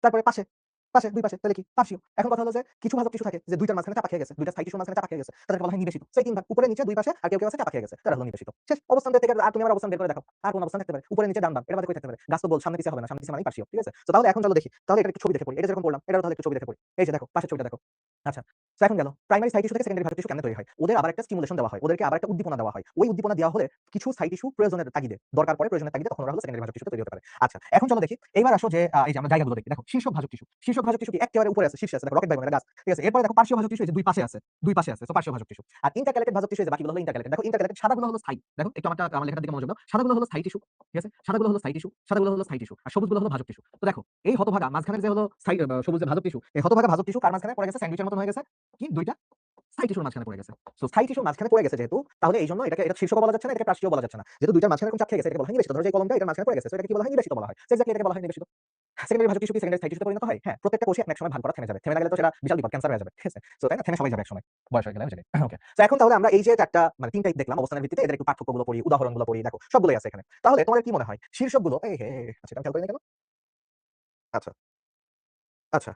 তারপরে পাশে, পাশে ২ পাশে তাহলে কি? পার্শ্বীয়। এখন কথা হলো যে কিছু ভাজক টিস্যু থাকে যে ২ টার মাঝখানে চাপা খেয়ে গেছে। ২ টা স্থায়ী টিস্যুর মাঝখানে চাপা খেয়ে গেছে। তাদেরকে বলা হয় নিবেশিত। সেই ৩ ভাগ উপরে নিচে ২ পাশে আর কেউ আছে চাপা খেয়ে গেছে। তারা হলো নিবেশিত। শেষ। অবস্থান থেকে আর তুমি আমার অবস্থান বের করে দেখাও। আর কোন অবস্থান থাকতে পারে? উপরে নিচে ডান বাম। এর মধ্যে কই থাকতে পারে? গাছ তো গোল সামনে পিছে হবে না। সামনে পিছে মানেই পার্শ্বীয়। ঠিক আছে? সো তাহলে এখন চলো দেখি। তাহলে এটার একটু ছবি দেখে পড়ি। এটা যেরকম পড়লাম, এটারও তাহলে একটু ছবি দেখে পড়ি। এই যে দেখো, পাশের ছবিটা দেখো। আচ্ছা। সো এখন গেল। প্রাইমারি স্থায়ী টিস্যু থেকে সেকেন্ডারি ভাজক টিস্যু কেমনে তৈরি হয়? ওদের আবার একটা স্টিমুলেশন দেওয়া হয়। ওদেরকে আবার একটা উদ্দীপনা দেওয়া হয়। ওই উদ্দীপনা দেওয়া হলে কিছু স্থায়ী টিস্যু প্রয়োজনের তাগিদে, দরকার পড়ে প্রয়োজনের তাগিদে তখন ওরা হলো সেকেন্ডারি ভাজক টিস্যুতে তৈরি হতে পারে। আচ্ছা, এখন চলো দেখি। এইবার আসো যে এই যে আমরা জায়গাগুলো দেখি। দেখো, শীর্ষক ভাজক টিস্যু। শীর্ষক ভাজক টিস্যু কি একেবারে উপরে আছে, শীর্ষে আছে। দেখো রকেট বাইবনের গাছ। ঠিক আছে? এরপরে দেখো পার্শ্বীয় ভাজক টিস্যু এই যে দুই পাশে আছে। দুই পাশে আছে। সো পার্শ্বীয় ভাজক টিস্যু। আর ইন্টারক্যালেটেড ভাজক টিস্যু এই যে বাকিগুলো হলো ইন্টারক্যালেটেড। দেখো ইন্টারক্যালেটেড সাদাগুলো হলো স্থায়ী। দেখো একটু আমার লেখাটার দিকে মনোযোগ দাও। সাদাগুলো হলো স্থায়ী টিস্যু। ঠিক আছে? সাদাগুলো হলো স্থায়ী টিস্যু। সাদাগুলো হলো স্থায়ী টিস্যু। আর সবুজগুলো হলো ভাজক টিস্যু। তো দেখো, এই হতভাগা মাঝখানের যে হলো স্থায়ী সবুজ যে ভাজক টিস্যু, এই হতভাগা ভাজক টিস্যু কার মাঝখানে পড়ে গেছে? স্যান্ডউইচের মতন হয়ে গেছে। কি? দুইটা স্থায়ী টিস্যুর মাঝখানে পড়ে গেছে। সো স্থায়ী টিস্যুর মাঝখানে পড়ে গেছে যেহেতু, তাহলে এইজন্য এটা শীর্ষক বলা যাচ্ছে না, এটাকে পার্শ্বীয় বলা যাচ্ছে না। যেহেতু দুইটার মাঝখানে এরকম চাপ খেয়ে গেছে, এটাকে বলা হয় নিবেশিত। ধরো যে এই কলমটা এটার মাঝখানে পড়ে গেছে, সো এটাকে কি বলা হয়? নিবেশিত বলা হয়। সো এক্স্যাক্টলি এটাকে বলা হয় নিবেশিত। সেকেন্ডারি ভাজক টিস্যু কি সেকেন্ডারি স্থায়ী টিস্যুতে পরিণত হয়? হ্যাঁ, প্রত্যেকটা কোষই এক সময় ভাগ করা থেমে যাবে। থেমে না গেলে তো সেটা বিশাল বিপদ, ক্যান্সার হয়ে যাবে। ঠিক আছে? সো তাই না? থেমে সবাই যাবে একসময়। বয়স হয়ে গেলে ওই জায়গায়। ওকে। সো এখন তাহলে আমরা এই যে চারটা মানে ৩ টাইপ দেখলাম অবস্থানের ভিত্তিতে, এদের একটু পার্থক্যগুলো পড়ি, উদাহরণগুলো পড়ি। দেখো সবগুলোই আছে এখানে। তাহলে তোমাদের কি মনে হয় শীর্ষকগুলো এই হে আচ্ছা এটা আমি খেয়াল করি না কেন? আচ্ছা, আচ্ছা।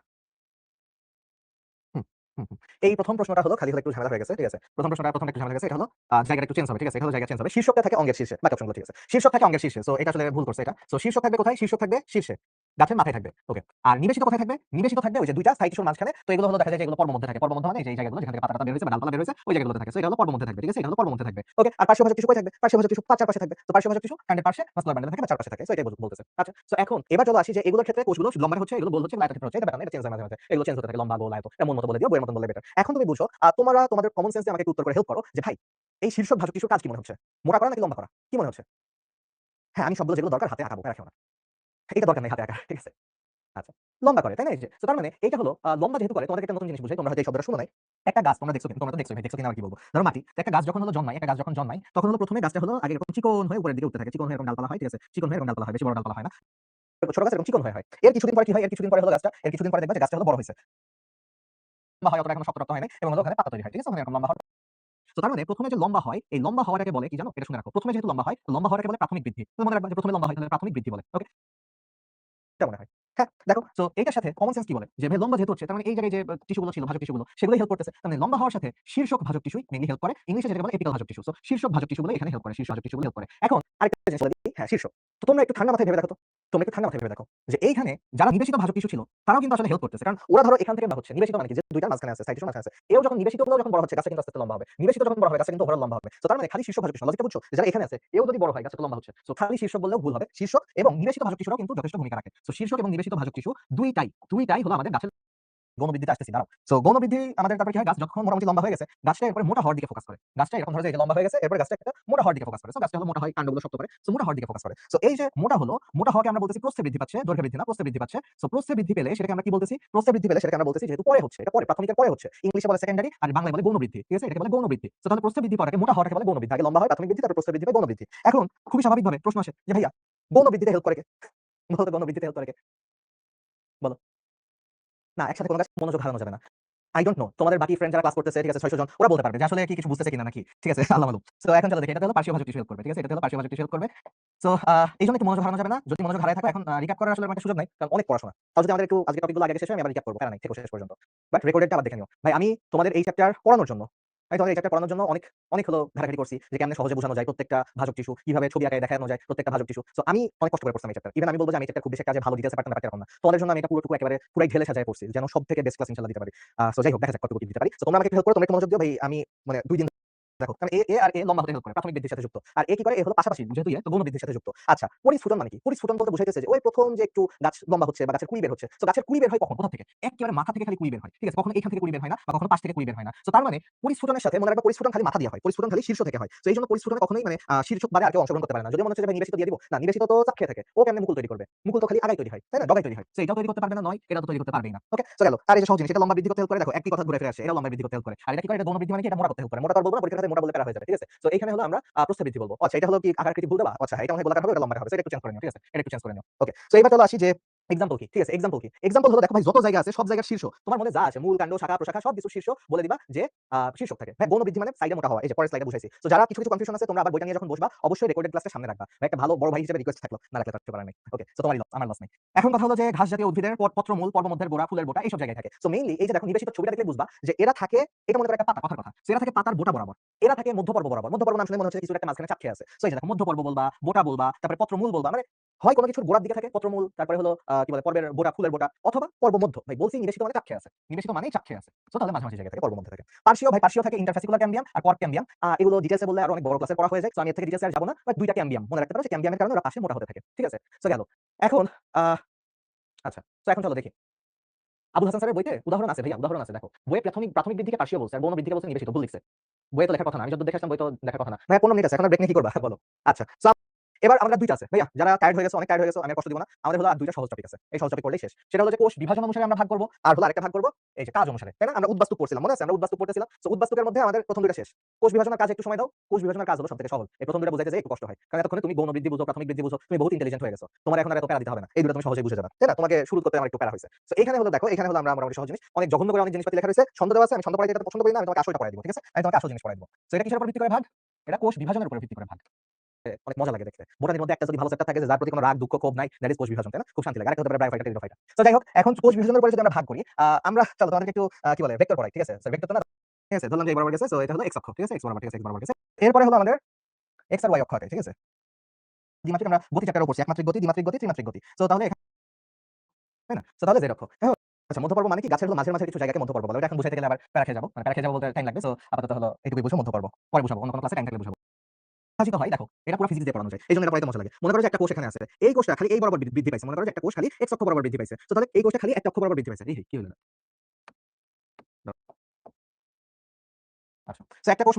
হুম, হুম, হুম। এই ১ম প্রশ্নটা হলো খালি হলো একটু ঝামেলা হয়ে গেছে। ঠিক আছে? ১ম প্রশ্নটা একটু ঝামেলা হয়ে গেছে। এটা হলো জায়গাটা একটু চেঞ্জ হবে। ঠিক আছে? এটা হলো জায়গা চেঞ্জ হবে। শীর্ষকটা থাকে অঙ্গের শীর্ষে। বাকি অপশনগুলো ঠিক আছে। শীর্ষক থাকে অঙ্গের শীর্ষে। সো এটা আসলে ভুল করছে এটা। সো শীর্ষক থাকবে কোথায়? শীর্ষক থাকবে শীর্ষে। গাছের মাথায় থাকবে। ওকে। আর নিবেশিত কোথায় থাকবে? নিবেশিত থাকবে ওই যে ২ টা স্থায়ী টিস্যুর মাঝখানে। তো এগুলো হলো দেখা যায় যে এগুলো পর্বমধ্যে থাকে। পর্বমধ্য মানে এই যে এই জায়গাগুলো যেখান থেকে পাতা-টাতা বের হইছে বা ডালপালা বের হইছে ওই জায়গাগুলোতে থাকে। সো এটা হলো পর্বমধ্যে থাকবে। ঠিক আছে? এটা হলো পর্বমধ্যে থাকবে। ওকে। আর পার্শ্বীয় ভাজক টিস্যু কই থাকবে? পার্শ্বীয় ভাজক টিস্যু চারপাশে থাকবে। তো পার্শ্বীয় ভাজক টিস্যু কাণ্ডের পার্শ্বে ভাস্কুলার বান্ডলে থাকে বা চারপাশে থাকে। সো এটাই বলতেছে। আচ্ছা। সো এখন এবার চলো আসি যে এগুলোর ক্ষেত্রে কোষগুলো লম্বা হচ্ছে, এগুলো গোল হচ্ছে, এগুলো আয়তক্ষেত্র হচ্ছে। এটা ব্যাপার না, এটা চেঞ্জ হয় মাঝে, মাঝে। এগুলো চেঞ্জ হতে থাকে লম্বা, গোল, আয়ত। এমন মতো বলে দিও, বইয়ের মতন বললে বেটার। এখন তুমি বুঝো তোমরা তোমাদের কমন সেন্স দিয়ে আমাকে একটু উত্তর করে হেল্প করো যে ভাই এই শীর্ষক ভাজক টিস্যুর কাজ কি মনে হচ্ছে? মোটা করা নাকি লম্বা করা? কি মনে হচ্ছে? হ্যাঁ, আমি সবগুলো যেগুলো দরকার হাতে আঁকাবো, প্যারা খেও না। এটা দরকার নাই হাতে আঁকা। ঠিক আছে? আচ্ছা। লম্বা করে, তাই না? এই যে। সো তার মানে এইটা হলো লম্বা যেহেতু করে তোমাদেরকে একটা নতুন জিনিস বুঝাই। তোমরা হয়তো এই শব্দটা শুনো নাই। একটা গাছ তোমরা দেখছো কিন্তু তোমরা তো দেখছোই ভাই, দেখছো কিনা আর কি বলবো। ধরো মাটি। তো একটা গাছ যখন হলো জন্মায়, একটা গাছ যখন জন্মায় তখন হলো ১ম এ গাছটা হলো আগে এরকম চিকন হয়ে উপরের দিকে উঠতে থাকে। চিকন হয়ে এরকম ডালপালা হয়। ঠিক আছে? চিকন হয়ে এরকম ডালপালা হয়। বেশি বড় ডালপালা হয় না। ছোট গাছ এরকম চিকন হয়ে হয়। এর কিছুদিন পরে কি হয়? এর কিছুদিন পরে হলো গাছটা, এর কিছুদিন পরে দেখবা যে গাছটা হলো বড় হইছে। লম্বা হয়, অতটা এখনো শক্ত-টক্ত হয় নাই এবং হলো ওখানে পাতা তৈরি হয়। ঠিক আছে? ওখানে এরকম লম্বা হয়। তো তার মানে ১ম এ যে লম্বা হয়, এই লম্বা হওয়াটাকে বলে কি জানো? এটা শুনে রাখো। ১ম এ যেহেতু লম্বা হয়, লম্বা হওয়াটাকে বলে প্রাথমিক বৃদ্ধি। তুমি মনে রাখবা যে ১ম এ লম্বা হয় তাহলে প্রাথমিক বৃদ্ধি বলে। ওকে? এটা মনে হয়। হ্যাঁ, দেখো সো এটার সাথে কমন সেন্স কি বলে? যে ভাই লম্বা যেহেতু হচ্ছে তার মানে এই জায়গায় যে টিস্যুগুলো ছিল, ভাজক টিস্যুগুলো সেগুলোই হেল্প করতেছে। তার মানে লম্বা হওয়ার সাথে শীর্ষক ভাজক টিস্যুই মেইনলি হেল্প করে। ইংলিশে যেটাকে বলে এপিক্যাল ভাজক টিস্যু। সো শীর্ষক ভাজক টিস্যুগুলো এখানে হেল্প করে। শীর্ষ ভাজক টিস্যুগুলো হেল্প করে। এখন আরেকটা জিনিস বলে দিই, হ্যাঁ, শীর্ষক। তো তোমরা একটু ঠান্ডা মাথায় ভেবে দেখো তো। তোমরা একটু ঠান্ডা মাথায় ভেবে দেখো যে এইখানে যারা নিবেশিত ভাজক টিস্যু ছিল তারাও কিন্তু আসলে হেল্প করতেছে। কারণ ওরা ধরো এখান থেকে বা হচ্ছে নিবেশিত মানে কি যে ২ টার মাঝখানে আছে, সাইড টিস্যুর মাঝখানে আছে। এও যখন নিবেশিত গুলো যখন বড় হচ্ছে গাছটা কিন্তু আস্তে, আস্তে লম্বা হবে। নিবেশিত যখন বড় হবে গাছটা কিন্তু ওভারঅল লম্বা হবে। সো তার মানে খালি শীর্ষ ভাজক টিস্যু লজিকটা বুঝছো? যে যারা এখানে আছে এও যদি বড় হয় গাছটা তো লম্বা হচ্ছে। সো খালি শীর্ষক বললেও ভুল হবে। শীর্ষক এবং নিবেশিত ভাজক টিস্যুরাও কিন্তু যথেষ্ট ভূমিকা রাখে। সো শীর্ষক এবং নিবেশিত ভাজক টিস্যু ২টাই হলো আমাদের গাছের গৌণ বৃদ্ধিতে আসতেছি, দাঁড়াও। সো গৌণ বৃদ্ধি আমাদের তারপরে কি হয়? গাছ যখন মোটামুটি লম্বা হয়ে গেছে, গাছটা এরপরে মোটা হওয়ার দিকে ফোকাস করে। গাছটা এরকম ধরো যে এই যে লম্বা হয়ে গেছে, এরপরে গাছটা একটা মোটা হওয়ার দিকে ফোকাস করে। সো গাছটা হলো মোটা হয়, কাণ্ডগুলো শক্ত করে। সো মোটা হওয়ার দিকে ফোকাস করে। সো এই যে মোটা হলো, মোটা হওয়াকে আমরা বলতেছি প্রস্থে বৃদ্ধি পাচ্ছে, দৈর্ঘ্যে বৃদ্ধি না, প্রস্থে বৃদ্ধি পাচ্ছে। সো প্রস্থে বৃদ্ধি পেলে সেটাকে আমরা কি বলতেছি? প্রস্থে বৃদ্ধি পেলে সেটাকে আমরা বলতেছি যেহেতু পরে হচ্ছে, এটা পরে প্রাথমিকের পরে হচ্ছে। ইংলিশে বলে সেকেন্ডারি আর বাংলায় বলে গৌণ বৃদ্ধি। ঠিক আছে? এটাকে বলে গৌণ বৃদ্ধি। সো তাহলে প্রস্থে বৃদ্ধি পাওয়াটাকে, মোটা হওয়াটাকে বলে গৌণ বৃদ্ধি। আগে লম্বা হয় প্রাথমিক বৃদ্ধি, তারপর প্রস্থে বৃদ্ধি হয় গৌণ বৃদ্ধি। এখন খুবই স্বাভাবিকভাবে প্রশ্ন আসে যে ভাইয়া গৌণ বৃদ্ধিতে হেল্প করে কে? বলো তো গৌণ বৃদ্ধিতে হেল্প করে কে? বলো। না, একসাথে কোন গাছ মনোযোগ হারানো যাবে না। I don't know তোমাদের বাকি ফ্রেন্ড যারা ক্লাস করতেছে, ঠিক আছে ৬০০ জন, ওরা বলতে পারবে যে আসলে কি কিছু বুঝতেছে কিনা নাকি। ঠিক আছে? আল্লাহ মালুম। সো এখন চলো দেখি এটা হলো পার্শ্বীয় ভাজক টিস্যু হেল্প করবে। ঠিক আছে? এটা হলো পার্শ্বীয় ভাজক টিস্যু হেল্প করবে। সো এইজন্য একটু মনোযোগ হারানো যাবে না। যদি মনোযোগ হারায় থাকো এখন রিক্যাপ করার আসলে একটা সুযোগ নাই। কারণ অনেক পড়াশোনা। তাও যদি আমাদের একটু আজকে টপিকগুলো আগে শেষ হয় আমি আবার রিক্যাপ করব। প্যারা নাই, থেকো শেষ পর্যন্ত। বাট রেকর্ডেডটা আবার দেখে নিও। ভাই আমি তোমাদের এই চ্যাপ্টার পড়ানোর জন্য তোমাদের এই চ্যাপ্টার পড়ানোর জন্য অনেক হলো ঘাটাঘাটি করছি যে কেমনে সহজে বোঝানো যায় প্রত্যেকটা ভাজক টিস্যু, কিভাবে ছবি আকারে দেখানো যায় প্রত্যেকটা ভাজক টিস্যু। সো আমি অনেক কষ্ট করে পড়ছিলাম এই চ্যাপ্টার। ইভেন আমি বলব যে আমি এই চ্যাপ্টার খুব বেশি কাজে ভালো ডিটেইলসে পারতাম ব্যাপারটা এরকম না। তোমাদের জন্য আমি এটা পুরোটুকু একেবারে পুরাই ঢেলে সাজায় পড়ছি যেন সব থেকে বেস্ট ক্লাস ইনশাআল্লাহ দিতে পারি। সো যাই হোক দেখা যাক কতটুকু কি দিতে পারি। সো তোমরা আমাকে একটু হেল্প করো, তোমরা একটু মনোযোগ দিও ভাই। আমি মানে ২ দিন দেখো কারণ এ আর এ লম্বা হতে হেল্প করে, প্রাথমিক বৃদ্ধির সাথে যুক্ত। আর এ কি করে? এ হলো পাশাপাশি যেহেতু তো গৌণ বৃদ্ধির সাথে যুক্ত। আচ্ছা, পরিস্ফুটন মানে কি? পরিস্ফুটন বলতে বুঝাইতেছে যে ওই ১ম যে একটু গাছ লম্বা হচ্ছে বা গাছের কুঁড়ি বের হচ্ছে। সো গাছের কুঁড়ি বের হয় কখন? কোথা থেকে? এক্কেবারে মাথা থেকে খালি কুঁড়ি বের হয়। ঠিক আছে? কখনো এখান থেকে কুঁড়ি বের হয় না বা কখনো পাশ থেকে কুঁড়ি বের হয় না। সো তার মানে পরিস্ফুটনের সাথে মনে রাখবা পরিস্ফুটন খালি মাথা দিয়ে হয়। পরিস্ফুটন খালি শীর্ষ থেকে হয়। সো এইজন্য পরিস্ফুটনে কখনোই মানে শীর্ষক বাদে আর কেউ অংশগ্রহণ করতে পারে না। যদি মনে হচ্ছে যে ভাই নিবেশিত দিয়ে দিব। না, নিবেশিত তো চাপ খেয়ে থাকে। ও কেমনে মুকুল তৈরি করবে? মুকুল তো খালি আগায় তৈরি হয়। তাই না? ডগায় তৈরি হয়। সো এটাও তৈরি করতে পারবে না, নয় এটা তো তৈরি করতে পারবেই না। ওকে? সো গেল। আর এই যে সহজ জিনিস এটা লম্বা বৃদ্ধি করতে হেল্প করে, দেখো একই কথা ঘুরে ফিরে আসে। এটা লম্বা বৃদ্ধি করতে হেল্প করে। আর এটা কি করে? এটা গৌণ বৃদ্ধি মানে কি? এটা মোটা করতে হেল্প করে। মোটা তো আর বলবো না, পরীক্ষার খাতায় মোটা বললে প্যারা হয়ে যাবে। ঠিক আছে? সো এইখানে হলো আমরা প্রস্থে বৃদ্ধি বলবো। আচ্ছা, এটা হলো কি আকারকৃতি ভুল দেবা? আচ্ছা, এটা মনে হয় গোলাকার হবে, এটা লম্বাকার হবে। সো এটা একটু চেঞ্জ করে নিও। ঠিক আছে? এটা একটু চেঞ্জ করে নিও। ওকে। সো এবার চলো আসি যে এক্সাম্পল কি? ঠিক আছে, এক্সাম্পল কি? এক্সাম্পল হলো দেখো ভাই যত জায়গা আছে সব জায়গার শীর্ষ তোমার মনে যা আছে মূল, কাণ্ড, শাখা, প্রশাখা সব কিছুর শীর্ষ বলে দিবা যে শীর্ষক থাকে। ভাই গৌণ বৃদ্ধি মানে সাইডে মোটা হওয়া। এই যে পরের স্লাইডে বুঝাইছি। সো যারা কিছু কনফিউশন আছে তোমরা আবার বইটা নিয়ে যখন বসবা অবশ্যই রেকর্ডেড ক্লাসটা সামনে রাখবা। ভাই একটা ভালো বড় ভাই হিসেবে রিকোয়েস্ট থাকলো। না রাখলে কষ্ট করার নেই। ওকে, সো তোমারই লস, আমার লস নেই। এখন কথা হলো যে ঘাস জাতীয় উদ্ভিদের পত্রমূল, পর্বমধ্যের গোড়া, ফুলের বোটা এইসব জায়গায় থাকে। সো মেইনলি এই যে দেখো নিবেশিত ছবিটা দেখলে বুঝবা যে এরা থাকে, এটা মনে করো একটা পাতা, কথার কথা। সো এরা থাকে পাতার বোটা বরাবর। এরা থাকে মধ্যপর্ব বরাবর। মধ্যপর্ব নাম শুনে মনে হচ্ছে কিছু একটা মাঝখানে চাপ খেয়ে আছে। সো এই যে দেখো মধ্যপর্ব বলবা, বোটা বলবা, তারপরে পত্রমূল বলবা, মানে হয় কোনো কিছুর গোড়ার দিকে থাকে পত্রমূল, তারপরে হলো কি বলে পর্বের বোটা, ফুলের বোটা, অথবা পর্ব মধ্য। ভাই বলছি নিবেশিত মানে চাপ খেয়ে আছে, নিবেশিত মানেই চাপ খেয়ে আছে। সো তাহলে মাঝামাঝি জায়গায় থাকে, পর্ব মধ্যে থাকে। পার্শ্বীয় ভাই পার্শ্বীয় থাকে ইন্টারফেসিকুলার ক্যাম্বিয়াম আর পর্ক ক্যাম্বিয়াম। এগুলো ডিটেইলসে বললে আর অনেক বড় ক্লাসে পড়া হয়ে যায়। সো আমি এর থেকে ডিটেইলসে আর যাব না। বাট দুইটা ক্যাম্বিয়াম মনে রাখতে পারো যে ক্যাম্বিয়ামের কারণে ওরা পাশে মোটা হতে থাকে। ঠিক আছে? সো গেল। এখন আচ্ছা, সো এখন চলো দেখি। আবুল হাসান স্যারের বইতে উদাহরণ আছে ভাইয়া, উদাহরণ আছে দেখো। বইয়ে প্রাথমিক প্রাথমিক বৃদ্ধিকে পার্শ্বীয় বলছে আর গৌণ বৃদ্ধিকে বলছে নিবেশিত, ভুল লিখছে। বইয়ে তো লেখার কথা না। আমি যতদূর দেখে আসলাম বই তো লেখার কথা না। ভাই 15 মিনিট আছে। এখন আর ব্রেক নিয়ে কি করবা বলো? আচ্ছা। সো এবার আমরা দুইটা আছে ভাইয়া, যারা টায়ার্ড হয়ে গেছে, অনেক টায়ার্ড হয়ে গেছে, আমি আর কষ্ট দিব না। আমাদের হলো আর দুইটা সহজ টপিক আছে। এই সহজ টপিক করলেই শেষ। সেটা হলো যে কোষ বিভাজন অনুসারে আমরা ভাগ করব, আর হলো আরেকটা ভাগ করব এই যে কাজ অনুসারে। তাই না? আমরা উদ্বাস্তু পড়ছিলাম, মনে আছে? আমরা উদ্বাস্তু পড়তেছিলাম। সো উদ্বাস্তুকের মধ্যে আমাদের প্রথম দুইটা শেষ। কোষ বিভাজন আর কাজ একটু সময় দাও। কোষ বিভাজন আর কাজ হলো সবথেকে সহজ। এই প্রথম দুইটা বুঝাইতে যে একটু কষ্ট হয়। কারণ এতক্ষণে তুমি গৌণ বৃদ্ধি বুঝো, প্রাথমিক বৃদ্ধি বুঝো, তুমি বহুত ইন্টেলিজেন্ট হয়ে গেছো। তোমার এখন আর এত প্যারা দিতে হবে না। এই দুটো তুমি সহজেই বুঝে যাবে। তাই না? তোমাকে শুরু করতে আমার একটু প্যারা হইছে। সো এখানে হলো দেখো, এখানে হলো আমরা মোটামুটি সহজ জিনিস, অনেক জঘন্য করে অনেক জিনিসপাতি লেখা রয়েছে। ছন্দ দেওয়া আছে, আমি ছন্দ পড়াইতে এটা পছন্দ করি না। আমি তোমাকে আসলটা পড়াই দিব। ঠিক আছে? আমি তোমাকে আসল জিনিস পড়াই দিব। সো এটা কিসের উপর ভিত্তি করে ভাগ? এটা কোষ বিভাজনের উপর ভিত্তি করে ভাগ। অনেক মজা লাগে দেখতে। বোটানির মধ্যে একটা যদি ভালো চ্যাপ্টার থাকে যে যার প্রতি কোনো রাগ, দুঃখ, ক্ষোভ নাই, দ্যাট ইজ কোষ বিভাজন। তাই না? খুব শান্তি লাগে। আরেকটা হতে পারে ব্রায়োফাইটা, টেরিডোফাইটা। তো যাই হোক, এখন কোষ বিভাজনের উপরে যদি আমরা ভাগ করি, আমরা চলো তোমাদেরকে একটু কি বলে ভেক্টর পড়াই। ঠিক আছে? স্যার ভেক্টর তো না, ঠিক আছে? ধরলাম যে এই বরাবর গেছে। সো এটা হলো এক্স অক্ষ। ঠিক আছে? এক্স বরাবর, ঠিক আছে? এক্স বরাবর গেছে। এরপরে হলো আমাদের এক্স আর ওয়াই অক্ষ আছে। ঠিক আছে? দ্বিমাত্রিক আমরা গতি চ্যাপ্টারও পড়ছি। একমাত্রিক গতি, দ্বিমাত্রিক গতি, ত্রিমাত্রিক গতি। সো তাহলে তাই না? সো তাহলে জেড অক্ষ। এখন আচ্ছা, মধ্যপর্ব মানে কি? গাছের হলো মাঝের কিছু জায়গাকে মধ্যপর্ব বলে। এটা এখন বুঝাইতে গেলে আবার প্যারা খেয়ে যাবো। মানে প্যারা খেয়ে যাবো বলতে টাইম লাগবে। সো আপাতত হলো এইটুকুই বুঝো মধ্যপর্ব। পরে বুঝাবো, অন্য কোনো ক্লাসে টাইম থাকলে বুঝাবো। বিভাজিত হয় দেখো, এটা পুরো ফিজিক্স দিয়ে পড়ানো যায়। এইজন্য এটা পড়াইতে মজা লাগে। মনে করো যে একটা কোষ এখানে আছে। এই কোষটা খালি এই বরাবর বৃদ্ধি পাইছে। মনে করো যে একটা কোষ খালি এক্স অক্ষ বরাবর বৃদ্ধি পাইছে। তো তাহলে এই কোষটা খালি একটা অক্ষ বরাবর বৃদ্ধি পাইছে। এই কি হলো? আচ্ছা। সো একটা কোষ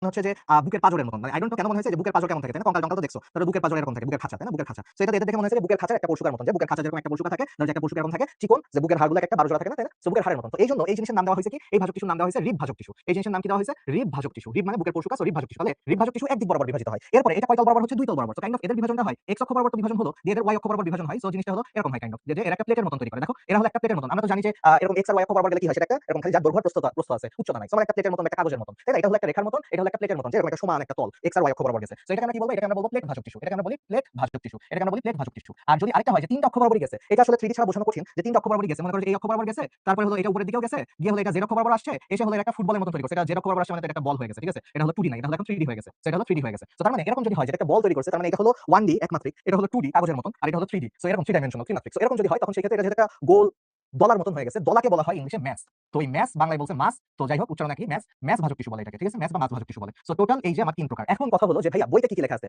হচ্ছে যে বুকের পাঁজরের মতন। মানে আই ডোন্ট নো কেন মনে হয়েছে যে বুকের পাঁজর কেমন থাকে, তাই না? কঙ্কাল-টঙ্কাল তো দেখছো। তাহলে বুকের পাঁজর এরকম থাকে, বুকের খাঁচা, তাই না? বুকের খাঁচা। সো এটা দেখে মনে হয়েছে যে বুকের খাঁচার একটা পরশুকার মতন। যে বুকের খাঁচা যেরকম একটা পরশুকা থাকে, ধরো যে একটা পরশুকা এরকম থাকে, চিকন, যে বুকের হাড়গুলো একটা 12 জোড়া থাকে না, তাই না? সো বুকের হাড়ের মতন। তো এইজন্য এই জিনিসের নাম দেওয়া হয়েছে কি? এই ভাজক টিস্যুর নাম দেওয়া হয়েছে রিব ভাজক টিস্যু। এই জিনিসের নাম কি দেওয়া হয়েছে? রিব ভাজক টিস্যু। রিব মানে বুকের পরশুকা, সো রিব ভাজক টিস্যু। তাহলে রিব ভাজক টিস্যু একদিক বরাবর বিভাজিত হয়। এরপরে এটা কয় তল বরাবর হচ্ছে? দুই তল বরাবর। সো কাইন্ড অফ এদের বিভাজনটা হয় এক্স অক্ষ বরাবর তো বিভাজন হলো, দিয়ে এদের ওয়াই অক্ষ বরাবর বিভাজন হয়। সো জিনিসটা হলো এরকম হয় কাইন্ড অফ, যে এরা একটা প্লেটের মতন তৈরি করে। দেখো, এরা হলো একটা প্লেটের মতন। আমরা তো জানি যে এরকম এক্স আর ওয়াই অক্ষ বরাবর গেলে কি হয়? সেটা একটা এরকম খালি যার দৈর্ঘ্য প্রস্থ আছে, উচ্চতা নাই। সো মানে একটা প্লেটের মতন, একটা কাগজের মতন, তাই না? এটা হলো একটা রেখার মতন, এটা হলো একটা প্লেটের মতন, যে এরকম একটা সমান একটা তল এক্স আর ওয়াই অক্ষ বরাবর গেছে। সো এটাকে আমরা কি বলবো? এটাকে আমরা বলবো প্লেট ভাজক টিস্যু। এটাকে আমরা বলি প্লেট ভাজক টিস্যু। এটাকে আমরা বলি প্লেট ভাজক টিস্যু। আর যদি আরেকটা হয় যে তিনটা অক্ষ বরাবরই গেছে, এটা আসলে 3D ছাড়া বোঝানো কঠিন, যে তিনটা অক্ষ বরাবরই গেছে। মনে করো যে এই অক্ষ বরাবর গেছে, তারপরে হলো এটা উপরের দিকেও গেছে, গিয়ে হলো এটা জেড অক্ষ বরাবর আসছে, এসে হলো একটা ফুটবলের মতন তৈরি করছে। এটা জেড অক্ষ বরাবর আসছে মানে এটা একটা বল হয়ে গেছে। ঠিক আছে? এটা হলো 2D না, এটা হলো এখন 3D হয়ে গেছে। সো এটা হলো 3D হয়ে গেছে। সো তার মানে এরকম যদি হয় যে একটা বল তৈরি করছে, তার মানে এটা হলো 1D একমাত্রিক, এটা হলো 2D কাগজের মতন, আর এটা হলো 3D। সো এরকম 3 ডাইমেনশনাল, ত্রিমাত্রিক। সো এরকম যদি হয় তখন সেই ক্ষেত্রে এটা যেটা একটা গোল দলার মতন হয়ে গেছে, দলাকে বলা হয় ইংলিশে ম্যাস। তো এই ম্যাস বাংলায় বলছে মাস। তো যাই হোক, উচ্চারণ কি? ম্যাস, ম্যাস ভাজক টিস্যু বলে এটাকে। ঠিক আছে? ম্যাস বা মাস ভাজক টিস্যু বলে। সো টোটাল এই যে আমার 3 প্রকার। এখন কথা হলো যে ভাইয়া বইতে কি লেখা আছে?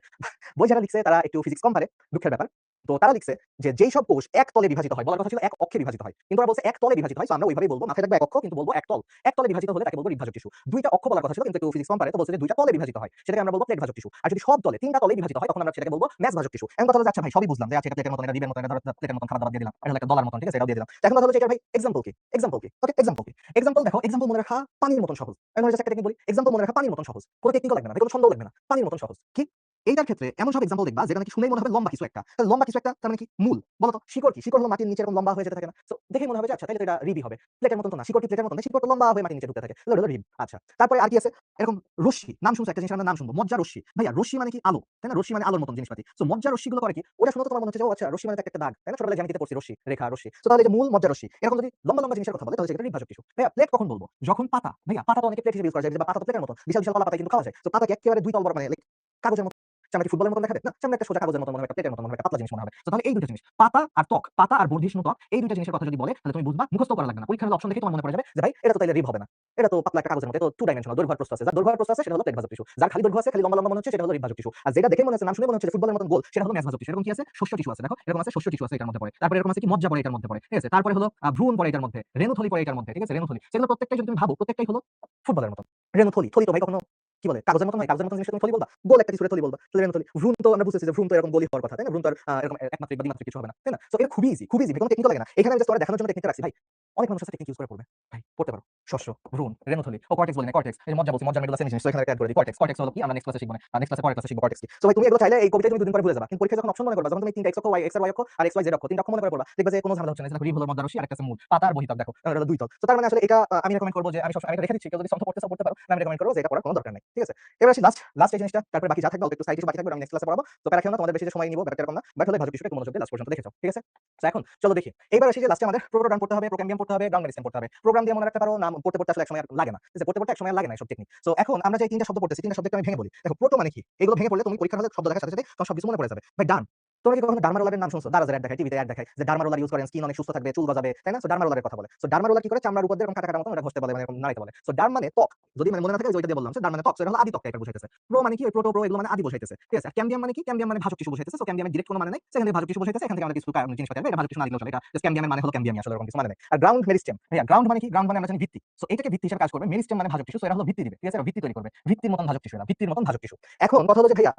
বই যারা লিখছে তারা একটু ফিজিক্স কম পারে, দুঃখের ব্যাপার। তো তারা লিখছে যে যেই সব কোষ এক তলে বিভাজিত হয়, বলার কথা ছিল এক অক্ষে বিভাজিত হয়, কিন্তু ওরা বলছে এক তলে বিভাজিত হয়। সো আমরা ওইভাবেই বলবো, মাথায় রাখবো এক অক্ষ, কিন্তু বলবো এক তল। এক তলে বিভাজিত হলে তাকে বলবো রিবভাজক টিস্যু। দুইটা অক্ষ বলার কথা ছিল, কিন্তু একটু ফিজিক্স কম পারে, তো বলছে যে দুইটা তলে বিভাজিত হয়, সেটাকে আমরা বলবো প্লেট ভাজক টিস্যু। আর যদি সব তলে তিনটা তলে বিভাজিত হয়, তখন আমরা সেটাকে বলবো ম্যাস ভাজক টিস্যু। এখন কথা হলো যে আচ্ছা ভাই সবই বুঝলাম যে আচ্ছা এটা প্লেটের মতন, এটা রিবের মতন, এটা ধরো প্লেটের মতন খাবার দাবার দিয়ে দিলাম, এটা হলো একটা ডলার মতন। ঠিক আছে? এটাও দিয়ে দিলাম। এখন কথা হলো যে এটা ভাই এক্সাম্পল কি? এক্সাম্পল কি? ওকে, এক্সাম্পল কি? এক্সাম্পল দেখো, এক্সাম্পল মনে রাখা পানির মতন সহজ। আমি জাস্ট একটা টেকনিক বলি, এক্সাম্পল মনে রাখা পানির মতন সহজ। কোনো টেকনিকও লাগবে না, কোনো ছন্দও লাগবে না, পানির মতন সহজ। কি? এইটার ক্ষেত্রে এমন সব এক্সাম্পল দেখবা যেটা নাকি শুনেই মনে হবে লম্বা কিছু একটা। তাহলে লম্বা কিছু একটা তার মানে কি? মূল। বলো তো শিকড় কি? শিকড় হলো মাটির নিচে এরকম লম্বা হয়ে যেতে থাকে না? সো দেখেই মনে হবে যে আচ্ছা তাইলে তো এটা রিবই হবে। প্লেটের মতন তো না, শিকড় কি প্লেটের মতন না, শিকড় তো লম্বা হয়ে মাটির নিচে ঢুকতে থাকে। তাহলে হলো রিব। আচ্ছা, তারপরে আর কি আছে? এরকম রশ্মি নাম শুনছো, একটা জিনিস আমরা নাম শুনবো, মজ্জা রশ্মি। ভাইয়া রশ্মি মানে কি? আলো, তাই না? রশ্মি মানে আলোর মতন জিনিসপাতি। সো মজ্জা রশ্মিগুলো করে কি? ওটা শুনে তো তোমার মনে হচ্ছে যে ও আচ্ছা রশ্মি মানে তো একটা দাগ, তাই না? ছোটবেলায় জ্যামিতিতে পড়ছি রশ্মি, রেখা, রশ্মি। সো তাহলে এই যে মূল, মজ্জা, রশ্মি এরকম যদি লম্বা লম্বা জিনিসের কথা বলে তাহলে সেটা রিবভাজক টিস্যু। ভাইয়া প্লেট কখন বলবো? যখন পাতা, ভাইয়া পাতা তো অনেকে প্লেট হিসেবে ইউজ করা যায়, বা পাতা তো প্লেটের মতন বিশাল বিশাল কলা পাতা কিন্তু খাওয়া যায়। তো পাতাকে একেবারে দুই তল বড়, মানে লাইক কাগজের মতো, সামনে কি ফুটবলের মতো দেখাবে না, সামনে একটা সোজা কাগজের মতো মনে হবে, একটা প্লেটের মতো মনে হবে, একটা পাতলা জিনিস মনে হবে। তো তাহলে এই দুটো জিনিস, পাতা আর ত্বক, পাতা আর বর্ধিষ্ণু ত্বক, এই দুটো জিনিসের কথা যদি বলে তাহলে তুমি বুঝবা, মুখস্থ করা লাগবে না। পরীক্ষার অপশন দেখে তোমার মনে পড়ে যাবে যে ভাই এটা তো তাইলে রিব হবে না, এটা তো পাতলা একটা কাগজের মতো, এটা তো 2 ডাইমেনশনাল, দৈর্ঘ্য আর প্রস্থ আছে। যার দৈর্ঘ্য আর প্রস্থ আছে সেটা হলো প্লেট ভাজক টিস্যু, যার খালি দৈর্ঘ্য আছে, খালি লম্বা লম্বা মনে হচ্ছে সেটা হলো রিব ভাজক টিস্যু। আর যেটা দেখে মনে হচ্ছে, নাম শুনে মনে হচ্ছে ফুটবলের মতন গোল, সেটা হলো ম্যাস ভাজক টিস্যু। এরকম কি আছে? শস্য টিস্যু আছে। দেখো এরকম আছে, শস্য টিস্যু আছে এটার মধ্যে পড়ে। তারপরে এরকম আছে কি? মজ্জা পড়ে এটার মধ্যে পড়ে। ঠিক আছে? তারপরে হলো ভ্রূণ পড়ে এটার মধ্যে, রেণুথলি পড়ে এটার মধ্যে। ঠিক আছে? রেণুথলি, সেগুলো প্রত্যেকটাই যদি তুমি ভাবো, প্রত্যেকটাই হলো ফুটবলের মতো। রেণুথলি, থলি তো ভাই কখনো কি বলে কাগজের মতন হয়? কাগজের মতন জিনিসকে তুমি থলি বলবা? গোল একটা কিছুরে থলি বলবা, তাহলে রেণুথলি। ভ্রূণ তো আমরা বুঝতেছি যে ভ্রূণ তো এরকম গোলই হওয়ার কথা, তাই না? ভ্রূণ তো আর এরকম একমাত্রিক বা দ্বিমাত্রিক কিছু হবে না, তাই না? সো এটা খুবই ইজি, খুবই ইজি, কোনো টেকনিকও লাগে না। এখানে আমি জাস্ট তোমাদের দেখানোর জন্য টেকনিকটা রাখছি ভাই। অনেক মানুষ আছে টেকনিক ইউজ করে পড়বে, ভাই পড়তে পারো, শস্য, ভ্রূণ, রেণুথলি ও কর্টেক্স বলি না, কর্টেক্স এই মজ্জা বলছি, মজ্জার মেডুলা সেমি জিনিস, তো এখানে অ্যাড করে দিই কর্টেক্স। কর্টেক্স হলো কি আমরা নেক্সট ক্লাসে শিখব না, নেক্সট ক্লাসে পরের ক্লাসে শিখব কর্টেক্স কি। সো ভাই তুমি এগুলো চাইলে এই কবিতা তুমি দুদিন পরে ভুলে যাবা, কিন্তু পরীক্ষায় যখন অপশন মনে করবা, যখন তুমি 3টা এক্স অক্ষ, y এক্স এর y অক্ষ আর এক্স ওয়াই জেড অক্ষ 3টা অক্ষ মনে করে পড়বা, দেখবে যে কোনো ঝামেলা হচ্ছে না। যেটা রিভ হলো মজ্জা রশ্মি, আরেকটা আছে মূল, পাতার বহিতক দেখো এটা হলো দুই তল। তো তার মানে আসলে এটা আমি রেকমেন্ড করব যে আমি সবসময় এটা রেখে দিচ্ছি, কেউ যদি সন্দেহ করতে চাও করতে পারো, না আমি রেকমেন্ড করব যে এটা পড়ার কোনো দরকার নাই, ঠিক আছে। এবার আসি লাস্ট এই জিনিসটা, তারপরে বাকি যা থাকবে অল্প একটু সাইড ইস্যু বাকি থাকবে, আমি নেক্সট ক্লাসে পড়াবো। তো প্যারা খেও না, তোমাদের বেশি সময় নিব ব্যাপারটা এরকম না, বাট হলে ভাজক টিস্যুটা একটু মনোযোগ দিয়ে লাস্ট পর্যন্ত দেখে যাও, ঠিক আছে। তো এখন চলো দেখি, এইবার আসি যে লাস্টে আমাদের প্রোটোডান পড়তে হবে, প্রোক্যাম্বিয়াম পড়তে হবে, গ্রাউন্ড মেডিসিন পড়তে হবে। প্রোগ্রাম দিয়ে মনে রাখতে পারো, নাম পড়তে পড়তে আসলে এক সময় আর লাগে না, ঠিক আছে, পড়তে পড়তে এক সময় আর লাগে না সব টেকনিক। সো এখন আমরা যে 3টা শব্দ পড়তেছি, 3টা শব্দকে আমি ভেঙে বলি। দেখো প্রোটো মানে কি, এগুলো ভেঙে পড়লে তুমি পরীক্ষার হলে শব্দ দেখার সাথে সাথে তোমার সব কিছু মনে পড়ে যাবে। ভাই ডান, তোমরা কি কখনো ডার্মা রোলারের নাম শুনছো? দারাজের অ্যাড দেখায়, টিভিতে অ্যাড দেখায় যে ডার্মা রোলার ইউজ করেন, স্কিন অনেক সুস্থ থাকবে, চুল গজাবে, তাই না? সো ডার্মা রোলারের কথা বলে। সো ডার্মা রোলার কি করে, চামড়ার উপর দিয়ে এরকম কাটা কাটা মতো এটা ঘষতে বলে, মানে এরকম নাড়াইতে বলে। সো ডার্ম মানে ত্বক, যদি মানে মনে না থাকে ওইটা দিয়ে বললাম, সো ডার্ম মানে ত্বক, সো এটা হলো আদি ত্বক টাইপের বুঝাইতেছে। প্রো মানে কি, ওই প্রোটো প্রো এগুলো মানে আদি বুঝাইতেছে, ঠিক আছে। ক্যাম্বিয়াম মানে কি, ক্যাম্বিয়াম মানে ভাজক টিস্যু বুঝাইতেছে। সো ক্যাম্বিয়ামের ডিরেক্ট কোনো মানে নাই, সেখানে ভাজক টিস্যু বুঝাইতেছে, এখান থেকে আমাদের কিছু জিনিস পাওয়া যাবে, এটা ভাজক টিস্যু না দিলেও চলে, এটা জাস্ট ক্যাম্বিয়ামের মানে হলো ক্যাম্বিয়াম, আসলে এরকম কিছু মানে নেই। আর গ্রাউন্ড মেরিস্টেম, ভাইয়া গ্রাউন্ড মানে কি, গ্রাউন্ড মানে আমরা জানি ভিত্তি, সো এটাকে ভিত্তি হিসেবে কাজ করবে। মেরিস্টেম মানে ভাজক টিস্যু, সো এটা হলো ভিত্তি দিবে, ঠিক আছে, ভিত্তি তৈরি করবে, ভিত্তির মতন ভাজক টিস্যু, না ভিত্তির মতন ভাজক টিস্যু। এখন কথা হলো যে ভাইয়া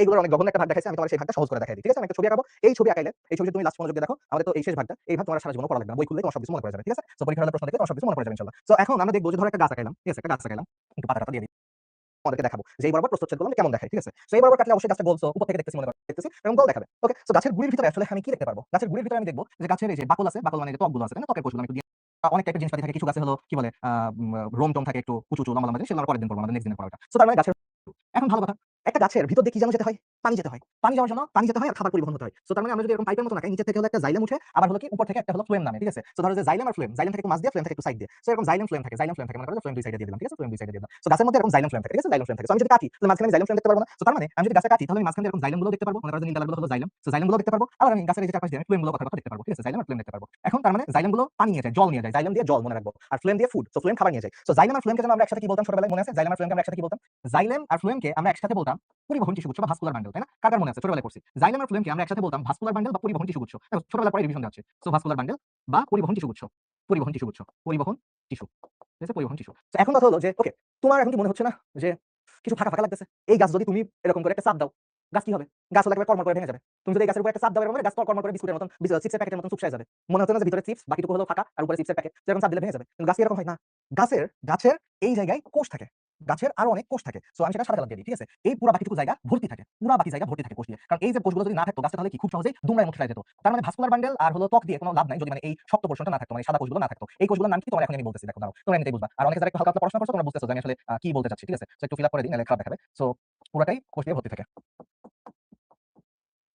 এগুলোর অনেক জঘন্য একটা ভাগ দেখাইছে, আমি তোমার সেই ভাগটা সহজ করে দেখাই দিই, ঠিক আছে। আমি একটা ছবি আঁকাবো, এই ছবি আঁকাইলে, এই ছবি তুমি লাস্ট মনোযোগ দিয়ে দেখো, আমাদের তো এই শেষ ভাগটা, এই ভাগ তোমার সারা জীবন পড়া লাগবে না, বই খুললে তোমার সব কিছু মনে পড়ে যাবে, ঠিক আছে। সো পরীক্ষার হলে প্রশ্ন দেখলে তোমার সব কিছু মনে পড়ে যাবে ইনশাআল্লাহ। সো এখন আমরা দেখবো যে ধরো একটা গাছ আঁকাইলাম, ঠিক আছে, একটা গাছ আঁকাইলাম, একটু পাতাটা দিয়ে দিই, আমাদেরকে দেখাবো যে এই বরাবর প্রস্থচ্ছেদ করলাম কেমন দেখায়, ঠিক আছে। সো এই বরাবর কাটলে অবশ্যই গাছটা গোল, সো উপর থেকে দেখতেছি মনে দেখতেছি এবং গোল দেখাবে, ওকে। সো গাছের গুড়ির ভিতরে আসলে আমি কি দেখতে পারবো, গাছের গুড়ির ভিতরে আমি দেখবো যে গাছের এই যে বাকল আছে, বাকল মানে যে ত্বকগুলো আছে, তাই না, ত্বকের কোষগুলো আমি একটু দিয়ে অনেক টাইপের জিনিসপাতি থাকে, কিছু গাছে হলো কি বলে রোম টোম থাকে একটু কুচু লম্বা লম্বা, সেগুলো আমরা পরের দিন পড়বো, আমাদের নেক্সট দিনে পড়া ওটা। সো তার মানে গাছের, এখন ভালো কথা, একটা গাছের ভিতর দিয়ে কি যেন যেতে হয়, পানি যেতে হয়, পানি যাওয়ার জন্য পানি যেতে হয় আর খাবার পরিবহন হতে হয়। সো তার মানে আমরা যদি এরকম পাইপের মতো নাকাই, নিচে থেকে হলো একটা জাইলেম উঠে, আবার হলো কি উপর থেকে একটা হলো ফ্লেম নামে, ঠিক আছে। সো ধরো যে জাইলেম আর ফ্লেম, জাইলেম থেকে একটু মাছ দিয়ে, ফ্লেম থেকে একটু সাইড দিয়ে, সো এরকম জাইলেম ফ্লেম থাকে, জাইলেম ফ্লেম থাকে, মনে করো ফ্লেম দুই সাইডে দিয়ে দিলাম, ঠিক আছে, ফ্লেম দুই সাইডে দিয়ে দিলাম। সো গাছের মধ্যে এরকম জাইলেম ফ্লেম থাকে, ঠিক আছে, জাইলেম ফ্লেম থাকে। সো আমি যদি কাটি তাহলে মাঝখানে জাইলেম ফ্লেম দেখতে পারবো না। সো তার মানে আমি যদি গাছে কাটি তাহলে আমি মাঝখানে এরকম জাইলেম গুলো দেখতে পারবো, মনে করো যে নীল কালার গুলো হলো জাইলেম, সো জাইলেম গুলো দেখতে পারবো, আর আমি গাছের এই যে চারপাশে দিয়ে ফ্লেম গুলো কথা দেখতে পারবো, ঠিক আছে, জাইলেম আর ফ্লেম দেখতে পারবো। এখন তার মানে জাইলেম গুলো পানি নিয়ে যায়, জল নিয়ে যায়, জাইলেম দিয়ে জল মনে রাখবো, আর ফ্লেম দিয়ে ফুড, সো ফ্লেম খাবার নিয়ে যায়। সো জাইলেম আর ফ্লেমকে যেন আমরা একসাথে কি বলতাম ছোটবেলায়, মনে আছে? জাইলেম আর ফ্লেমকে আমরা একসাথে কি বলতাম? জাইলেম আর ফ্লেমকে আমরা একসাথে বলতাম পরিবহন টিস্যু গুচ্ছ বা ভাস্কুলার বান্ডেল, তাই না? কার কার মনে আছে ছোটবেলায় পড়ছি? জাইলেম আর ফ্লেমকে আমরা একসাথে বলতাম ভাস্কুলার বান্ডেল বা পরিবহন টিস্যু গুচ্ছ। ছোটবেলায় পরে রিভিশন দেওয়া আছে। সো ভাস্কুলার বান্ডেল বা পরিবহন টিস্যু গুচ্ছ, পরিবহন টিস্যু গুচ্ছ, পরিবহন টিস্যু, ঠিক আছে, পরিবহন টিস্যু। তো এখন কথা হলো যে ওকে, তোমার এখন কি মনে হচ্ছে না যে কিছু ফাঁকা ফাঁকা লাগতেছে? এই গাছ যদি তুমি এরকম করে একটা চাপ দাও, গাছ কি হবে? গাছ হলো একেবারে কর্মর করে ভেঙে যাবে। তুমি যদি এই গাছের উপর একটা চাপ দাও, এরকম গাছ কর্মর করে বিস্কুটের মতন, চিপসের প্যাকেটের মতন চুপসায় যাবে। মনে হচ্ছে না যে ভিতরে চিপস, বাকিটুকু হলো ফাঁকা আর উপরে চিপসের প্যাকেট, যেরকম চাপ দিলে ভেঙে যাবে। কিন্তু গাছ কি এরকম হয় না। গাছের এই জায়গায় কোষ থাকে, গাছের আরো অনেক কোষ থাকে। সো আমি সেটা সাদা কালার দিয়ে দিই, ঠিক আছে। এই পুরো বাকিটুকু জায়গা ভর্তি থাকে, পুরো বাকি জায়গা ভর্তি থাকে কোষ দিয়ে। কারণ এই যে কোষগুলো যদি না থাকতো গাছটা, তাহলে কি খুব সহজেই দুমড়ায় মুঠড়ায় যেত। তার মানে ভাস্কুলার বান্ডেল আর হলো ত্বক দিয়ে কোনো লাভ নাই যদি মানে এই শক্ত পোরশনটা না থাকতো, মানে সাদা কোষগুলো না থাকতো। এই কোষগুলোর নাম কি তোমার এখন আমি বলতেছি, দেখো দাও তোমরা এমনিতেই বুঝবা। আর অনেকে যারা একটু হালকা হালকা পড়াশোনা করছো তোমরা বুঝতেছো যে আমি আসলে কি বলতে চাচ্ছি, ঠিক আছে। সো একটু ফিল আপ করে দিই, নাহলে খারাপ দেখাবে। সো পুরাটাই কোষ দিয়ে ভর্তি থাকে।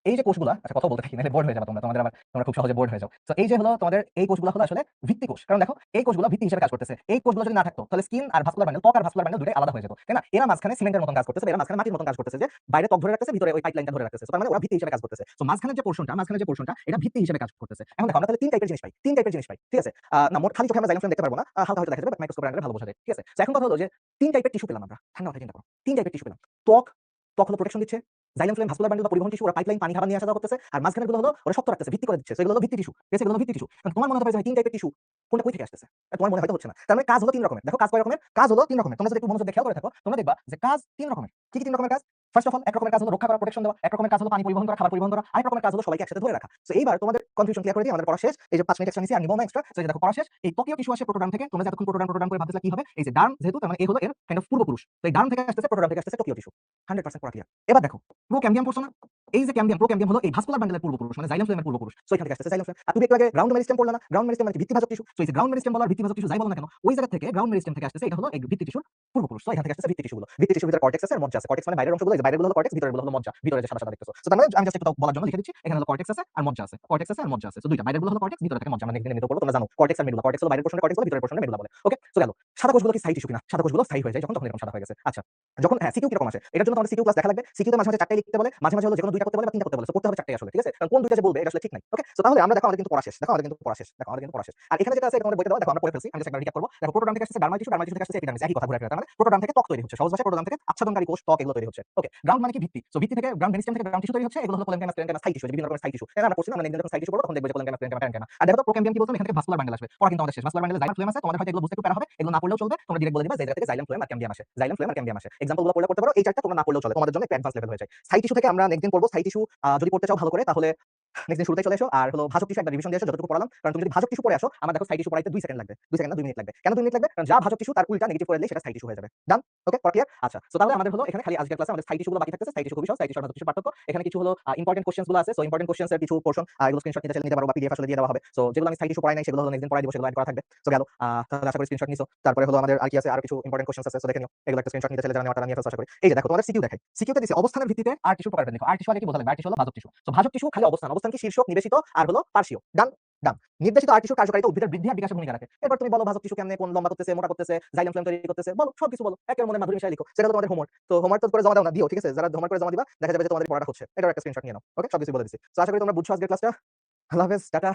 এই যে কোষগুলা, আচ্ছা কথা বলতে থাকি নাহলে বোর্ড হয়ে যাবে তোমরা, তোমাদের আবার তোমরা খুব সহজে বোর্ড হয়ে যাও। তো এই যে হলো তোমাদের এই কোষগুলো হলো আসলে ভিত্তি কোষ। কারণ দেখো এই কোষগুলো ভিত্তি হিসেবে কাজ করতেছে। এই কোষগুলো যদি না থাকতো তাহলে স্কিন আর ভাস্কুলার বান্ডেল, ত্বক আর ভাস্কুলার বান্ডেল দুটোই আলাদা হয়ে যেত, তাই না? এরা মাঝখানে সিমেন্টের মতন কাজ করতেছে, এরা মাঝখানে মাটির মতন কাজ করতেছে, যে বাইরে ত্বক ধরে রাখতেছে, ভিতরে ওই পাইপলাইনটা ধরে রাখতেছে। তার মানে ওরা ভিত্তি হিসেবে কাজ করতেছে। সো মাঝখানে যে পোরশনটা এটা ভিত্তি হিসেবে কাজ করতেছে। এখন দেখো আমরা তাহলে তিন টাইপের জিনিস পাই, ঠিক আছে। না মোট খালি চোখে আমরা জাইলেম ফ্লেম দেখতে পারবো না, হালকা হয়তো দেখা যাবে, মাইক্রোস্কোপের আন্ডারে ভালো বোঝা যায়, ঠিক আছে। সো এখন কথা হলো যে তিন টাইপের টিস্যু পেলাম আমরা, ঠান্ডা মাথায় চিন্তা করো, তিন টাইপের টিস্যু পেলাম। ত্বক, ত্বক হলো প্রোটেকশন দিচ্ছে, জাইলেম ফ্লেম ভাস্কুলার বান্ডেল বা পরিবহন টিস্যু, ওরা পাইপলাইন পানি খাবার নিয়ে আসা যাওয়া করতেছে, আর মাঝখানে গুলো হলো ওরা শক্ত রাখতেছে, ভিত্তি করে দিচ্ছে। এগুলো হলো ভিত্তি টিস্যু, ঠিক আছে, এগুলো হলো ভিত্তি টিস্যু। তোমার মনে হতে পারে যে তিন টাইপের টিস্যু কোনটা কই থেকে আসতেছে, তোমার মনে হয়তো হচ্ছে না। তার মানে কাজ হলো তিন রকমের। দেখো কাজ কয় রকমের, কাজ হলো তিন রকমের। তোমরা যদি একটু মনোযোগ দিয়ে খেয়াল করে থাকো তোমরা দেখবা যে কাজ তিন রকমের। কি কি তিন রকমের কাজ? ফার্স্ট অফ অল এক রকমের কাজ হলো রক্ষা করা, প্রোটেকশন দেওয়া। এক রকমের কাজ হলো পানি পরিবহন করা, খাবার পরিবহন করা। আরেক রকমের কাজ হলো সবাইকে একসাথে ধরে রাখা। সো এইবার তোমাদের কনফিউশন ক্লিয়ার করে দিই, আমাদের পড়া শেষ। এই যে 5 মিনিট এক্সট্রা নিছি আর নিবো না এক্সট্রা। সো এই যে দেখো পড়া শেষ। এই ত্বকীয় টিস্যু আসে প্রোটোডার্ম থেকে। তোমরা যতক্ষণ প্রোটোডার্ম করে ভাবতেছিলা কি হবে, এই যে ডার্ম যেহেতু, তার মানে এই হলো এর কাইন্ড অফ পূর্বপুরুষ। তো এই ডার্ম থেকে আসতেছে, প্রোটোডার্ম থেকে আসতেছে ত্বকীয় টিস্যু। 100% পড়া ক্লিয়ার। এবার দেখো প্রোক্যাম্বিয়াম পড়ছো না? এই যে ক্যাম্বিয়াম, প্রোক্যাম্বিয়াম হলো এই ভাস্কুলার বান্ডেলের পূর্বপুরুষ, মানে জাইলেম ফ্লেমের পূর্বপুরুষ। সো এখান থেকে আসতেছে জাইলেম ফ্লেম। আর তুমি একটু আগে গ্রাউন্ড মেরিস্টেম পড়লা না? গ্রাউন্ড মেরিস্টেম মানে কি? ভিত্তিভাজক টিস্যু। সো এই যে গ্রাউন্ড মেরিস্টেম বলার ভিত্তিভাজক টিস্যু যাই বলো না কেন, ওই জায়গা থেকে গ্রাউন্ড মেরিস্টেম থেকে আসতেছে, এটা হলো এই ভিত্তি টিস্যুর পূর্বপুরুষ। সো এখান থেকে আসতেছে ভিত্তি টিস্যুগুলো। ভিত্তি টিস্যুর ভিতরে কর্টেক্স আছে আর মজ্জা আছে। কর্টেক্স মানে বাইরের অংশগুলো, এই যে বাইরের গুলো হলো কর্টেক্স, ভিতরের গুলো হলো মজ্জা। ভিতরে যে সাদা সাদা দেখতেছো। সো তার মানে আমি জাস্ট একটু বলার জন্য লিখে দিচ্ছি, এখানে হলো কর্টেক্স আছে আর মজ্জা আছে, কর্টেক্স আছে আর মজ্জা আছে। সো দুইটা, বাইরের গুলো হলো কর্টেক্স, ভিতরে থাকে মজ্জা। আমরা নেক্সট দিনে নিতে পড়বো, তোমরা জানো কর্টেক্স আর মেডুলা। কর্টেক্স হলো বাইরের পোরশনে কর্টেক্স বলে, ভিতরের পোরশনে মেডুলা বলে। ওকে, সো গেল। সাদা কোষগুলো কি স্থায়ী টিস্যু কিনা? সাদা কোষগুলো স্থায়ী হয়ে যায় যখন এরকম সাদা হয়ে গেছে। আচ্ছা, যখন হ্যাঁ সিকিউ কিরকম আসে এটার জন্য তোমাদের সিকিউ ক্লাস দেখা লাগবে। সিকিউতে মাঝে মাঝে চারটাই লিখতে বলে, মাঝে মাঝে হলো যেকোনো দুইটা করতে বলে বা তিনটা করতে বলে। সো করতে হবে চারটাই আসলে, ঠিক আছে। কারণ কোন দুইটা যে বলবে এটা আসলে ঠিক নাই। ওকে, সো তাহলে আমরা দেখো আমাদের কিন্তু পড়া শেষ, দেখো আমাদের কিন্তু পড়া শেষ, দেখো আমাদের কিন্তু পড়া শেষ। আর এখানে যেটা আছে এটা আমাদের বইতে দাও, দেখো আমরা পড়ে ফেলছি। আমি জাস্ট একবার রিক্যাপ করব। দেখো প্রোটোডার্ম থেকে আসছে ডার্মাল টিস্যু, ডার্মাল টিস্যু থেকে আসছে এপিডার্মিস, একই কথা ঘুরে ফিরে। তার মানে প্রোটোডার্ম থেকে ত্বক তৈরি হচ্ছে, সহজ ভাষায় প্রোটোডার্ম থেকে আচ্ছাদনকারী কোষ, ত্বক এগুলো তৈরি হচ্ছে। ওকে, গ্রাউন্ড মানে কি? ভিত্তি। সো ভিত্তি থেকে গ্রাউন্ড মেরিস্টেম থেকে গ্রাউন্ড টিস্যু তৈরি হচ্ছে, এগুলো হলো কোলেনকাইমাস, প্যারেনকাইমাস, স্থায়ী টিস্যু, বিভিন্ন রকমের স্থায়ী টিস্যু। এটা আমরা পড়ছি না, মানে যখন স্থায়ী টিস্যু পড়বো তখন দেখবো যে কোলেনকাইমাস, প্যারেনকাইমাস। আর দেখো তো প্রোক্যাম্বিয়াম কি বলতো, এখান থেকে ভাস্কুলার বান্ডেল আসবে। পড়া কিন্তু আমাদের শেষ। ভাস্কুলার বান্ডেলে জাইলেম ফ্লেম আছে, তোমাদের হয়তো এগুলো বুঝতে একটু প্যারা হবে, এগুলো না পড়লেও চলবে। তোমরা ডিরেক্ট বলে দিবা যে জায়গা থেকে জাইলেম ফ্লেম আর ক্যাম্বিয়াম আসে, জাইলেম ফ্লেম আর ক্যাম্বিয়াম আসে। এক্সাম্পল গুলো পড়লে পড়তে পারো, এই চারটা তোমরা না পড়লেও চলে, তোমাদের জন্য একটু অ্যাডভান্স লেভেল হয়ে যায়। স্থায়ী টিস্যু থেকে আমরা নেক্সট দিন পড়বো স্থায়ী টিস্যু। যদি পড়তে চাও ভালো করে তাহলে নেক্সট দিন শুরুতেই চলে এসো আর হলো ভাজক টিস্যু একবার রিভিশন দিয়ে এসো যতটুকু পড়ালাম। কারণ তুমি যদি ভাজক টিস্যু পড়ে আসো, আমার দেখো সাইড টিস্যু পড়াইতে 2 সেকেন্ড লাগবে। 2 সেকেন্ড না 2 মিনিট লাগবে। কেন 2 মিনিট লাগবে? কারণ যা ভাজক টিস্যু তার উল্টা নেগেটিভ করে দিলে সেটা সাইড টিস্যু হয়ে যাবে। ডান? ওকে, পড়া ক্লিয়ার? আচ্ছা। সো তাহলে আমাদের হলো এখানে খালি আজকের ক্লাসে আমাদের সাইড টিস্যু গুলো বাকি থাকতেছে। সাইড টিস্যু খুবই সহজ, সাইড টিস্যু আর ভাজক টিস্যুর পার্থক্য। এখানে কিছু হলো ইম্পোর্টেন্ট কোশ্চেনস গুলো আছে। সো ইম্পোর্টেন্ট কোশ্চেনস এর কিছু পোরশন এগুলো স্ক্রিনশট নিতে চাইলে নিতে পারো বা পিডিএফ আসলে দিয়ে দেওয়া হবে। সো যেগুলো আমি সাইড টিস্যু পড়াই নাই সেগুলো হলো নেক্সট দিন পড়াই দিব, সেগুলো এড করা থাকবে। সো গেল। তাহলে আশা করি স্ক্রিনশট নিছো। তারপরে হলো আমাদের আর কি আছে, আর কিছু ইম্পোর্টেন্ট কোশ্চেনস আছে। সো দেখে নিও। এগুলো একটা স্ক্রিনশট নিতে চাইলে যারা নেওয়া তারা নিয়ে ফেলছো আশা করি। এই যে দেখো তোমাদের সিকিউ দেখাই। সিকিউতে দিছে অবস্থানের ভিত্তিতে আর টিস্যু প্রকারভেদ লিখো। আর টিস্যু আগে কি বোঝা লাগবে? আর টিস্যু হলো ভাজক টিস্যু। সো ভাজক টিস্যু খালি অবস্থান। অবস্থান কি শীর্ষক, নিবেশিত আর হলো পার্শ্বীয়। ডান? ডান। নির্দেশিত আর টিস্যুর কার্যকারিতা উদ্ভিদের বৃদ্ধি আর বিকাশে ভূমিকা রাখে। এবার তুমি বলো ভাজক টিস্যু কেমনে কোন লম্বা করতেছে, মোটা করতেছে, জাইলাম ফ্লোয়েম তৈরি করতেছে, বলো সব কিছু বলো। একের মনে মাধুরী মিশাই লিখো। সেটা হলো তোমাদের হোমওয়ার্ক। তো হোমওয়ার্ক তো করে জমা দাও না, দিও, ঠিক আছে? যারা হোমওয়ার্ক করে জমা দিবা দেখা যাবে যে তোমাদের পড়াটা হচ্ছে। এটার একটা স্ক্রিনশট নিয়ে নাও। ওকে? সব কিছু বলে দিছি। সো আশা করি তোমরা বুঝছো আজকের ক্লাসটা। আল্লাহ হাফেজ, টাটা।